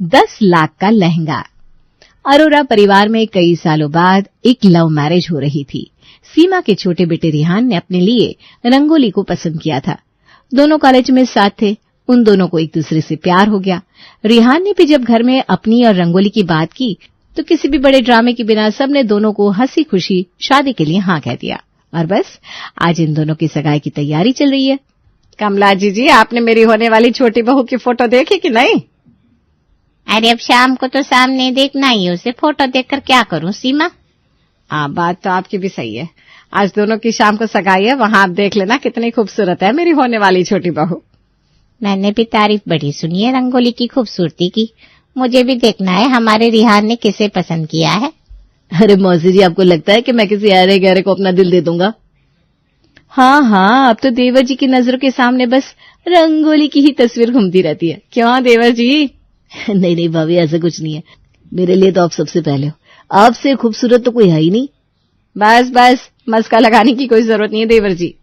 10 लाख का लहंगा। अरोरा परिवार में कई सालों बाद एक लव मैरिज हो रही थी। सीमा के छोटे बेटे रिहान ने अपने लिए रंगोली को पसंद किया था। दोनों कॉलेज में साथ थे। उन दोनों को एक दूसरे से प्यार हो गया। रिहान ने भी जब घर में अपनी और रंगोली की बात की तो किसी भी बड़े ड्रामे के बिना सबने दोनों को हंसी खुशी शादी के लिए हाँ कह दिया। और बस आज इन दोनों की सगाई की तैयारी चल रही है। कमला जी, आपने मेरी होने वाली छोटी बहू की फोटो देखी कि नहीं? अरे अब शाम को तो सामने देखना ही, उसे फोटो देखकर क्या करूं सीमा? हाँ, बात तो आपकी भी सही है। आज दोनों की शाम को सगाई है, वहां आप देख लेना कितनी खूबसूरत है मेरी होने वाली छोटी बहू। मैंने भी तारीफ बड़ी सुनी है रंगोली की खूबसूरती की। मुझे भी देखना है हमारे रिहान ने किसे पसंद किया है। अरे मौसी जी, आपको लगता है कि मैं किसी अरे गहरे को अपना दिल दे दूंगा? हाँ, अब तो देवर जी की नजरों के सामने बस रंगोली की ही तस्वीर घूमती रहती है। क्यों देवर जी? नहीं भाभी, ऐसा कुछ नहीं है। मेरे लिए तो आप सबसे पहले हो। आपसे खूबसूरत तो कोई है ही नहीं। बस मस्का लगाने की कोई जरूरत नहीं है देवर जी।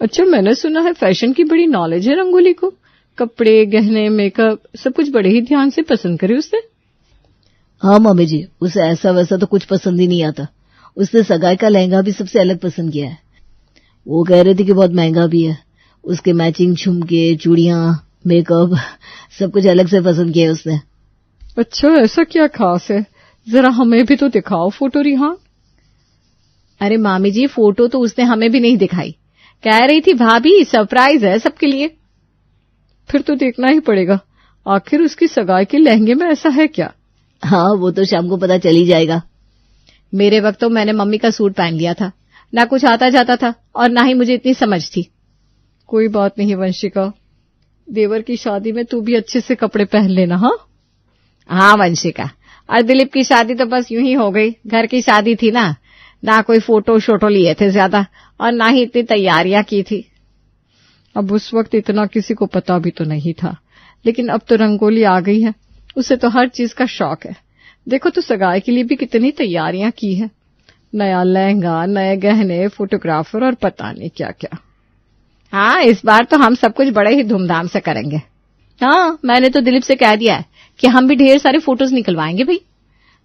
अच्छा, मैंने सुना है फैशन की बड़ी नॉलेज है रंगोली को। कपड़े, गहने, मेकअप सब कुछ बड़े ही ध्यान से पसंद करे उसने। हाँ मम्मी जी, उसे ऐसा वैसा तो कुछ पसंद ही नहीं आता। उसने सगाई का लहंगा भी सबसे अलग पसंद किया है। वो कह रही थी कि बहुत महंगा भी है। उसके मैचिंग झुमके, चूड़ियां, मेकअप सब कुछ अलग से पसंद किया है उसने। अच्छा, ऐसा क्या खास है? जरा हमें भी तो दिखाओ फोटो रिहान। अरे मामी जी, फोटो तो उसने हमें भी नहीं दिखाई। कह रही थी भाभी सरप्राइज है सबके लिए। फिर तो देखना ही पड़ेगा, आखिर उसकी सगाई के लहंगे में ऐसा है क्या? हाँ, वो तो शाम को पता चल ही जाएगा। मेरे वक्त तो मैंने मम्मी का सूट पहन लिया था। ना कुछ आता जाता था और ना ही मुझे इतनी समझ थी। कोई बात नहीं वंशिका, देवर की शादी में तू भी अच्छे से कपड़े पहन लेना। हाँ वंशिका, और दिलीप की शादी तो बस यूं ही हो गई। घर की शादी थी ना कोई फोटो शोटो लिए थे ज्यादा और ना ही इतनी तैयारियां की थी। अब उस वक्त इतना किसी को पता भी तो नहीं था, लेकिन अब तो रंगोली आ गई है, उसे तो हर चीज का शौक है। देखो तो सगाई के लिए भी कितनी तैयारियां की है। नया लहंगा, नए गहने, फोटोग्राफर और पता नहीं क्या क्या। हाँ, इस बार तो हम सब कुछ बड़े ही धूमधाम से करेंगे। हाँ, मैंने तो दिलीप से कह दिया है कि हम भी ढेर सारे फोटोज निकलवाएंगे भाई।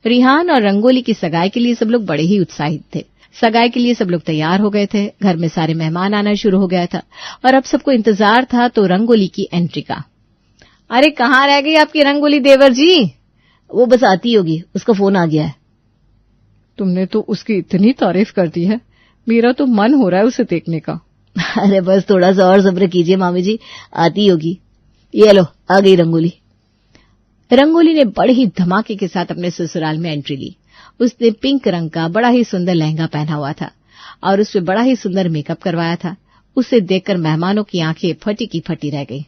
रिहान और रंगोली की सगाई के लिए सब लोग बड़े ही उत्साहित थे। सगाई के लिए सब लोग तैयार हो गए थे। घर में सारे मेहमान आना शुरू हो गया था और अब सबको इंतजार था तो रंगोली की एंट्री का। अरे कहाँ रह गई आपकी रंगोली देवर जी? वो बस आती होगी, उसका फोन आ गया है। तुमने तो उसकी इतनी तारीफ कर दी है, मेरा तो मन हो रहा है उसे देखने का। अरे बस थोड़ा सा और सब्र कीजिए मामी जी, आती होगी। ये लो, आ गई रंगोली। रंगोली ने बड़े ही धमाके के साथ अपने ससुराल में एंट्री ली। उसने पिंक रंग का बड़ा ही सुंदर लहंगा पहना हुआ था और उस पे बड़ा ही सुंदर मेकअप करवाया था। उसे देखकर मेहमानों की आंखें फटी की फटी रह गई।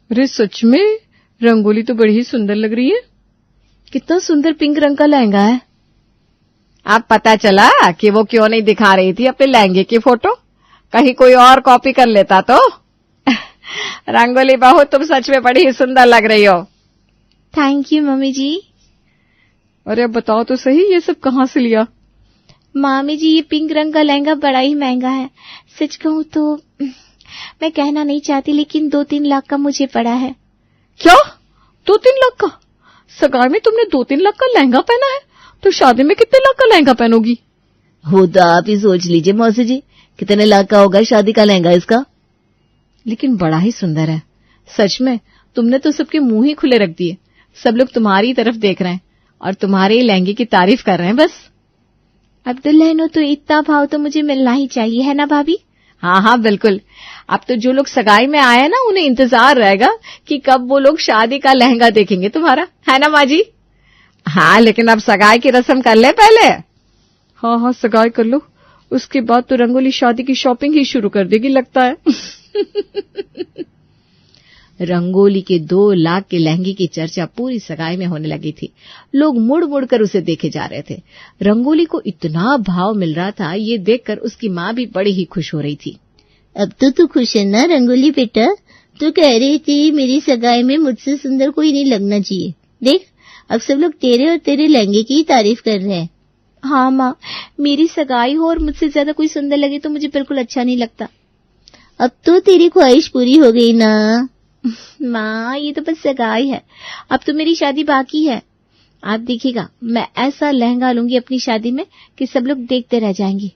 अरे सच में रंगोली तो बड़ी ही सुंदर लग रही है। कितना सुंदर पिंक रंग का लहंगा है। अब पता चला कि वो क्यों नहीं दिखा रही थी अपने लहंगे की फोटो। कहीं कोई और कॉपी कर लेता तो। रंगोली बहू, तुम सच में बड़ी ही सुंदर लग रही हो। थैंक यू मम्मी जी। अरे अब बताओ तो सही, ये सब कहाँ से लिया? मामी जी, ये पिंक रंग का लहंगा बड़ा ही महंगा है। सच कहूँ तो मैं कहना नहीं चाहती, लेकिन 2-3 लाख का मुझे पड़ा है। क्या? 2-3 लाख का? सगाई में तुमने 2-3 लाख का लहंगा पहना है, तो शादी में कितने लाख का लहंगा पहनोगी? हो तो आप ही सोच लीजिए मौसी जी, कितने लाख का होगा शादी का लहंगा इसका। लेकिन बड़ा ही सुंदर है। सच में तुमने तो सबके मुंह ही खुले रख दिए। सब लोग तुम्हारी तरफ देख रहे हैं और तुम्हारे लहंगे की तारीफ कर रहे हैं बस। अब दुल्हनों तो इतना भाव तो मुझे मिलना ही चाहिए, है ना भाभी? हाँ बिल्कुल। अब तो जो लोग सगाई में आए ना, उन्हें इंतजार रहेगा कि कब वो लोग शादी का लहंगा देखेंगे तुम्हारा, है ना माँ जी? हाँ, लेकिन अब सगाई की रस्म कर ले पहले। हाँ, सगाई कर लो, उसके बाद तो रंगोली शादी की शॉपिंग ही शुरू कर देगी लगता है। रंगोली के 2 लाख के लहंगे की चर्चा पूरी सगाई में होने लगी थी। लोग मुड़ मुड़ कर उसे देखे जा रहे थे। रंगोली को इतना भाव मिल रहा था, ये देखकर उसकी माँ भी बड़ी ही खुश हो रही थी। अब तो तू खुश है ना रंगोली बेटा? तू कह रही थी मेरी सगाई में मुझसे सुंदर कोई नहीं लगना चाहिए। देख, अब सब लोग तेरे और तेरे लहंगे की ही तारीफ कर रहे हैं। हाँ माँ, मेरी सगाई हो और मुझसे ज्यादा कोई सुंदर लगे तो मुझे बिल्कुल अच्छा नहीं लगता। अब तो तेरी ख्वाहिश पूरी हो गई ना। माँ ये तो बस सगाई है, अब तो मेरी शादी बाकी है। आप देखिएगा मैं ऐसा लहंगा लूंगी अपनी शादी में कि सब लोग देखते रह जाएंगे।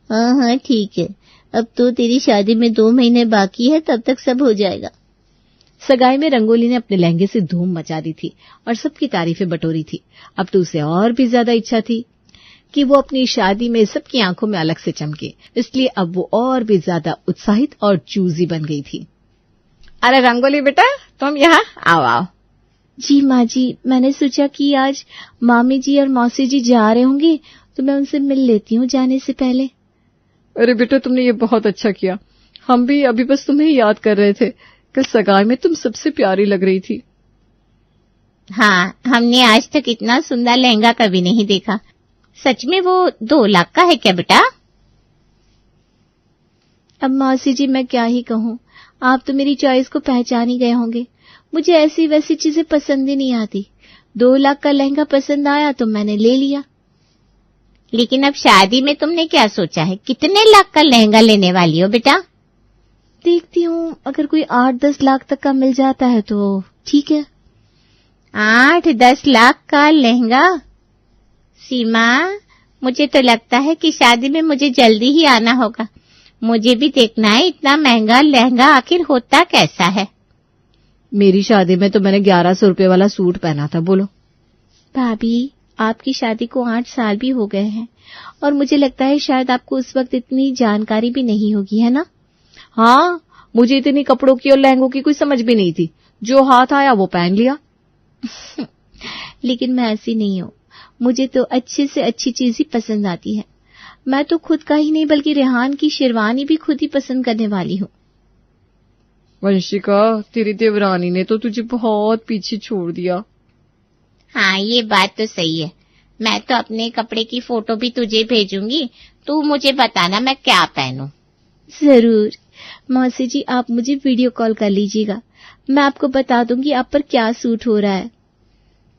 हाँ हाँ ठीक है, अब तो तेरी शादी में 2 महीने बाकी है, तब तक सब हो जाएगा। सगाई में रंगोली ने अपने लहंगे से धूम मचा दी थी और सबकी तारीफें बटोरी थी। अब तो उसे और भी ज्यादा इच्छा थी कि वो अपनी शादी में सबकी आंखों में अलग से चमके, इसलिए अब वो और भी ज्यादा उत्साहित और चूजी बन गई थी। अरे रंगोली बेटा, तुम यहाँ आओ आओ। जी माँ जी, मैंने सोचा कि आज मामी जी और मौसी जी जा रहे होंगे तो मैं उनसे मिल लेती हूँ जाने से पहले। अरे बेटा, तुमने ये बहुत अच्छा किया। हम भी अभी बस तुम्हें ही याद कर रहे थे। कल सगाई में तुम सबसे प्यारी लग रही थी। हाँ, हमने आज तक इतना सुंदर लहंगा कभी नहीं देखा। सच में वो 2 लाख का है क्या बेटा? अब मौसी जी मैं क्या ही कहूँ, आप तो मेरी चॉइस को पहचान ही गए होंगे। मुझे ऐसी वैसी चीजें पसंद ही नहीं आती। 2 लाख का लहंगा पसंद आया तो मैंने ले लिया। लेकिन अब शादी में तुमने क्या सोचा है? कितने लाख का लहंगा लेने वाली हो बेटा? देखती हूँ, अगर कोई 8-10 लाख तक का मिल जाता है तो ठीक है। 8-10 लाख का लहंगा? सीमा, मुझे तो लगता है कि शादी में मुझे जल्दी ही आना होगा। मुझे भी देखना है इतना महंगा लहंगा आखिर होता कैसा है। मेरी शादी में तो मैंने 1100 रुपए वाला सूट पहना था। बोलो भाभी, आपकी शादी को 8 साल भी हो गए हैं और मुझे लगता है शायद आपको उस वक्त इतनी जानकारी भी नहीं होगी, है ना? हाँ, मुझे इतनी कपड़ों की और लहंगों की कोई समझ भी नहीं थी। जो हाथ आया वो पहन लिया। लेकिन मैं ऐसी नहीं हूँ। मुझे तो अच्छे से अच्छी चीज ही पसंद आती है। मैं तो खुद का ही नहीं बल्कि रेहान की शेरवानी भी खुद ही पसंद करने वाली हूँ। वंशिका, तेरी देवरानी ने तो तुझे बहुत पीछे छोड़ दिया। हाँ, ये बात तो सही है। मैं तो अपने कपड़े की फोटो भी तुझे भेजूंगी, तू मुझे बताना मैं क्या पहनूं। जरूर मौसी जी, आप मुझे वीडियो कॉल कर लीजिएगा, मैं आपको बता दूंगी आप पर क्या सूट हो रहा है।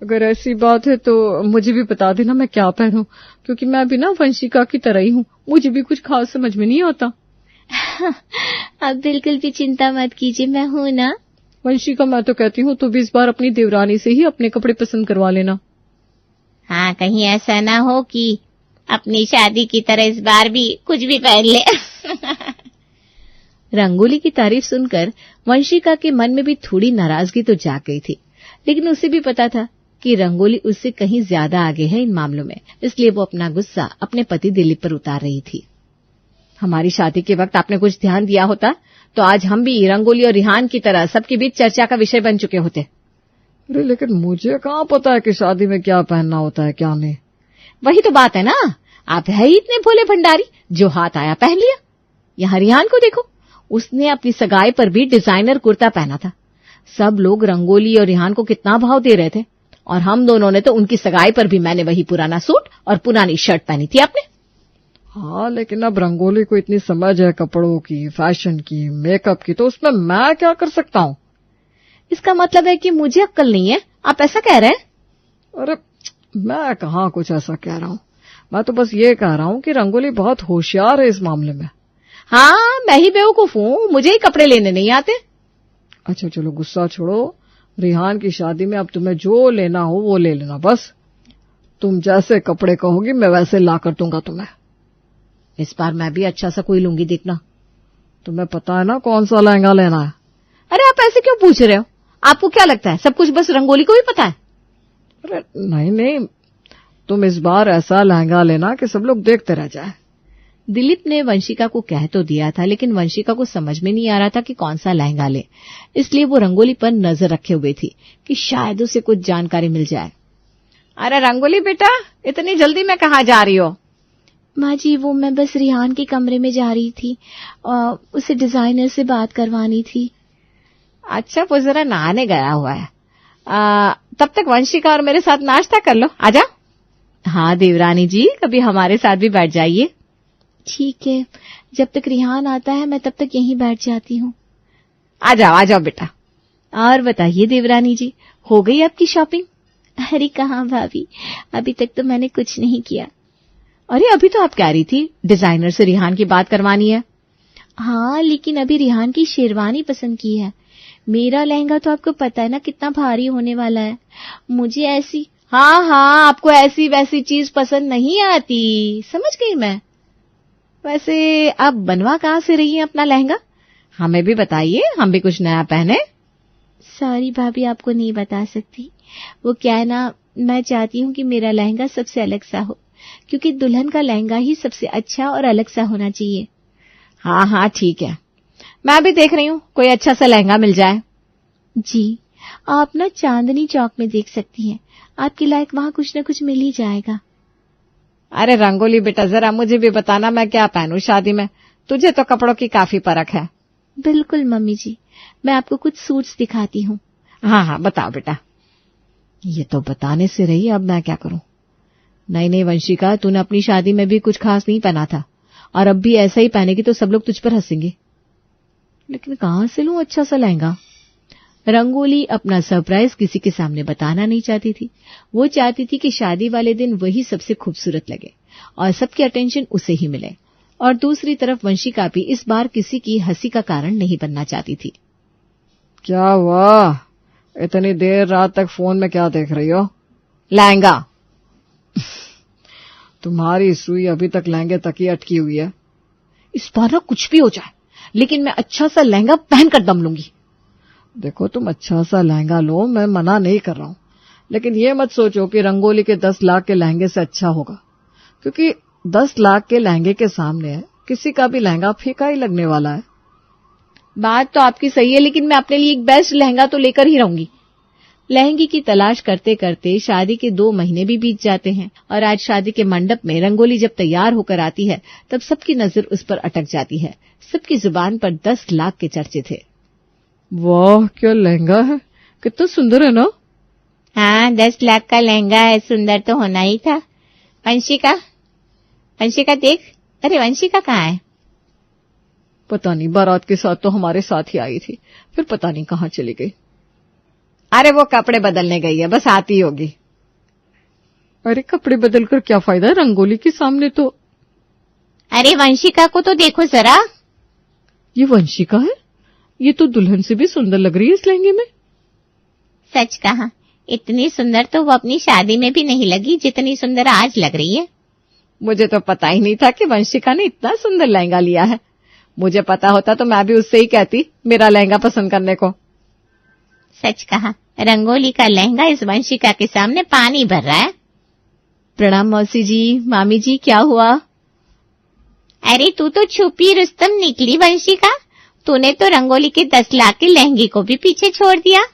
अगर ऐसी बात है तो मुझे भी बता देना मैं क्या पहनूं, क्योंकि मैं भी ना वंशिका की तरह ही हूँ। मुझे भी कुछ खास समझ में नहीं आता। आप बिल्कुल भी चिंता मत कीजिए, मैं हूं ना। वंशिका, मैं तो कहती हूँ तू भी इस बार अपनी देवरानी से ही अपने कपड़े पसंद करवा लेना। हाँ, कहीं ऐसा ना हो कि अपनी शादी की तरह इस बार भी कुछ भी पहन ले। रंगोली की तारीफ सुनकर वंशिका के मन में भी थोड़ी नाराजगी तो जाग गई थी, लेकिन उसे भी पता था कि रंगोली उससे कहीं ज्यादा आगे है इन मामलों में, इसलिए वो अपना गुस्सा अपने पति दिलीप पर उतार रही थी। हमारी शादी के वक्त आपने कुछ ध्यान दिया होता तो आज हम भी रंगोली और रिहान की तरह सबके बीच चर्चा का विषय बन चुके होते। अरे लेकिन मुझे कहाँ पता है कि शादी में क्या पहनना होता है क्या नहीं। वही तो बात है ना, आप है ही इतने भोले भंडारी, जो हाथ आया पहन लिया। यहाँ रिहान को देखो, उसने अपनी सगाई पर भी डिजाइनर कुर्ता पहना था। सब लोग रंगोली और रिहान को कितना भाव दे रहे थे, और हम दोनों ने तो उनकी सगाई पर भी मैंने वही पुराना सूट और पुरानी शर्ट पहनी थी आपने। हाँ, लेकिन अब रंगोली को इतनी समझ है कपड़ों की, फैशन की, मेकअप की, तो उसमें मैं क्या कर सकता हूँ। इसका मतलब है कि मुझे अक्ल नहीं है, आप ऐसा कह रहे हैं? अरे मैं कहाँ कुछ ऐसा कह रहा हूँ, मैं तो बस ये कह रहा हूँ कि रंगोली बहुत होशियार है इस मामले में। हाँ, मैं ही बेवकूफ हूँ, मुझे ही कपड़े लेने नहीं आते। अच्छा चलो गुस्सा छोड़ो, रिहान की शादी में अब तुम्हें जो लेना हो वो ले लेना। बस तुम जैसे कपड़े कहोगी मैं वैसे ला कर दूंगा तुम्हें। इस बार मैं भी अच्छा सा कोई लूंगी, देखना। तुम्हें पता है ना कौन सा लहंगा लेना है। अरे आप ऐसे क्यों पूछ रहे हो? आपको क्या लगता है सब कुछ बस रंगोली को ही पता है? अरे नहीं, तुम इस बार ऐसा लहंगा लेना कि सब लोग देखते रह जाए। दिलीप ने वंशिका को कह तो दिया था, लेकिन वंशिका को समझ में नहीं आ रहा था कि कौन सा लहंगा ले, इसलिए वो रंगोली पर नजर रखे हुए थी कि शायद उसे कुछ जानकारी मिल जाए। अरे रंगोली बेटा, इतनी जल्दी में कहाँ जा रही हो? माँ जी, वो मैं बस रिहान के कमरे में जा रही थी, उसे डिजाइनर से बात करवानी थी। अच्छा, वो जरा नहाने गया हुआ है। तब तक वंशिका और मेरे साथ नाश्ता कर लो, आजा। हाँ देवरानी जी, कभी हमारे साथ भी बैठ जाइए। ठीक है, जब तक रिहान आता है मैं तब तक यहीं बैठ जाती हूँ। आ जाओ बेटा। और बताइए देवरानी जी, हो गई आपकी शॉपिंग? अरे कहाँ भाभी, अभी तक तो मैंने कुछ नहीं किया। अरे अभी तो आप कह रही थी डिजाइनर से रिहान की बात करवानी है। हाँ, लेकिन अभी रिहान की शेरवानी पसंद की है। मेरा लहंगा तो आपको पता है ना कितना भारी होने वाला है। मुझे ऐसी हाँ, आपको ऐसी वैसी चीज पसंद नहीं आती, समझ गई मैं। वैसे आप बनवा कहाँ से रही हैं अपना लहंगा? हमें भी बताइए, हम भी कुछ नया पहने। सॉरी भाभी, आपको नहीं बता सकती। वो क्या है ना, मैं चाहती हूँ कि मेरा लहंगा सबसे अलग सा हो, क्योंकि दुल्हन का लहंगा ही सबसे अच्छा और अलग सा होना चाहिए। हाँ, ठीक है, मैं भी देख रही हूँ कोई अच्छा सा लहंगा मिल जाए। जी, आप ना चांदनी चौक में देख सकती हैं, आपके लायक वहाँ कुछ न कुछ मिल ही जाएगा। अरे रंगोली बेटा, जरा मुझे भी बताना मैं क्या पहनूं शादी में, तुझे तो कपड़ों की काफी परख है। बिल्कुल मम्मी जी, मैं आपको कुछ सूट्स दिखाती हूँ। हाँ, बताओ बेटा। ये तो बताने से रही, अब मैं क्या करूं। नहीं वंशिका, तूने अपनी शादी में भी कुछ खास नहीं पहना था, और अब भी ऐसा ही पहनेगी तो सब लोग तुझ पर हंसेंगे। लेकिन कहां से लूं अच्छा सा लहंगा? रंगोली अपना सरप्राइज किसी के सामने बताना नहीं चाहती थी। वो चाहती थी कि शादी वाले दिन वही सबसे खूबसूरत लगे और सबकी अटेंशन उसे ही मिले। और दूसरी तरफ वंशिका भी इस बार किसी की हंसी का कारण नहीं बनना चाहती थी। क्या हुआ, इतनी देर रात तक फोन में क्या देख रही हो? लहंगा। तुम्हारी सुई अभी तक लहंगे तक ही अटकी हुई है। इस बार ना कुछ भी हो जाए, लेकिन मैं अच्छा सा लहंगा पहनकर दम लूंगी। देखो, तुम अच्छा सा लहंगा लो, मैं मना नहीं कर रहा हूं, लेकिन ये मत सोचो कि रंगोली के 10 लाख के लहंगे से अच्छा होगा, क्योंकि 10 लाख के लहंगे के सामने किसी का भी लहंगा फीका ही लगने वाला है। बात तो आपकी सही है, लेकिन मैं अपने लिए एक बेस्ट लहंगा तो लेकर ही रहूंगी। लहंगे की तलाश करते करते शादी के 2 महीने भी बीत जाते हैं, और आज शादी के मंडप में रंगोली जब तैयार होकर आती है तब सबकी नजर उस पर अटक जाती है। सबकी जुबान पर 10 लाख के चर्चे थे। वाह, क्या लहंगा है, कितना सुंदर है ना? हाँ, 10 लाख का लहंगा है, सुंदर तो होना ही था। वंशिका देख। अरे वंशिका कहाँ है? पता नहीं, बारात के साथ तो हमारे साथ ही आई थी, फिर पता नहीं कहाँ चली गई। अरे वो कपड़े बदलने गई है, बस आती होगी। अरे कपड़े बदलकर क्या फायदा, रंगोली के सामने तो। अरे वंशिका को तो देखो जरा। ये वंशिका है? ये तो दुल्हन से भी सुंदर लग रही है इस लहंगे में। सच कहा, इतनी सुंदर तो वो अपनी शादी में भी नहीं लगी जितनी सुंदर आज लग रही है। मुझे तो पता ही नहीं था कि वंशिका ने इतना सुंदर लहंगा लिया है। मुझे पता होता तो मैं भी उससे ही कहती मेरा लहंगा पसंद करने को। सच कहा, रंगोली का लहंगा इस वंशिका के सामने पानी भर रहा है। प्रणाम मौसी जी, मामी जी, क्या हुआ? अरे तू तो छुपी रुस्तम निकली वंशिका, तूने तो रंगोली के 10 लाख के लहंगे को भी पीछे छोड़ दिया।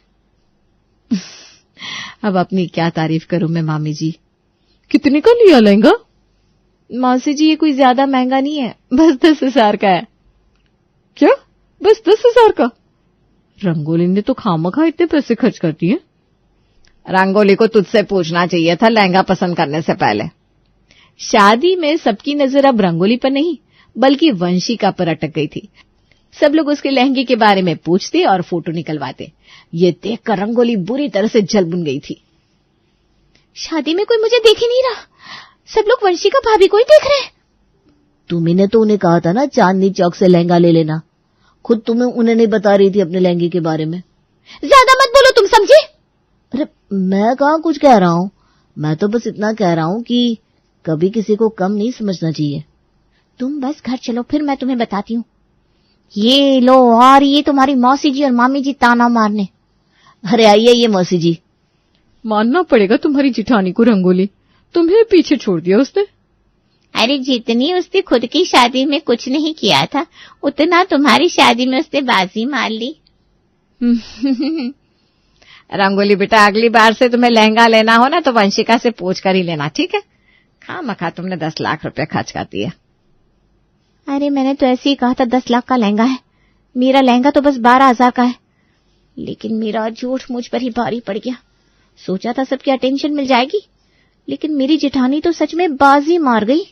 अब अपनी क्या तारीफ करूं मैं मामी जी। कितने का लिया लहंगा? मौसी जी, ये कोई ज्यादा महंगा नहीं है, बस 10,000 का है। क्या, बस 10,000 का? रंगोली ने तो खामखा इतने पैसे खर्च करती है। रंगोली को तुझसे पूछना चाहिए था लहंगा पसंद करने से पहले। शादी में सबकी नजर अब रंगोली पर नहीं बल्कि वंशिका पर अटक गई थी। सब लोग उसके लहंगे के बारे में पूछते और फोटो निकलवाते। ये देखकर रंगोली बुरी तरह से जल-भुन गई थी। शादी में कोई मुझे देख ही नहीं रहा, सब लोग वंशिका भाभी को ही देख रहे हैं। तुम्ही ने तो उन्हें कहा था ना चांदनी चौक से लहंगा ले लेना, खुद तुम्हें उन्हें नहीं बता रही थी अपने लहंगे के बारे में। ज्यादा मत बोलो, तुम समझे? अरे मैं कहाँ कुछ कह रहा हूँ, मैं तो बस इतना कह रहा हूँ कि कभी किसी को कम नहीं समझना चाहिए। तुम बस घर चलो, फिर मैं तुम्हें बताती हूँ। ये लो, और ये तुम्हारी मौसी जी और मामी जी ताना मारने। अरे आइए मौसी जी। मानना पड़ेगा तुम्हारी जिठानी को, रंगोली तुम्हें पीछे छोड़ दिया उसने। अरे जितनी उसने खुद की शादी में कुछ नहीं किया था, उतना तुम्हारी शादी में उसने बाजी मार ली। रंगोली बेटा, अगली बार से तुम्हें लहंगा लेना हो ना तो वंशिका से पूछ कर ही लेना, ठीक है? खामखा तुमने 10 लाख रुपए खर्च कर दिए। अरे मैंने तो ऐसे ही कहा था 10 लाख का लहंगा है, मेरा लहंगा तो बस 12,000 का है। लेकिन मेरा झूठ मुझ पर ही भारी पड़ गया। सोचा था सबकी अटेंशन मिल जाएगी, लेकिन मेरी जेठानी तो सच में बाजी मार गई।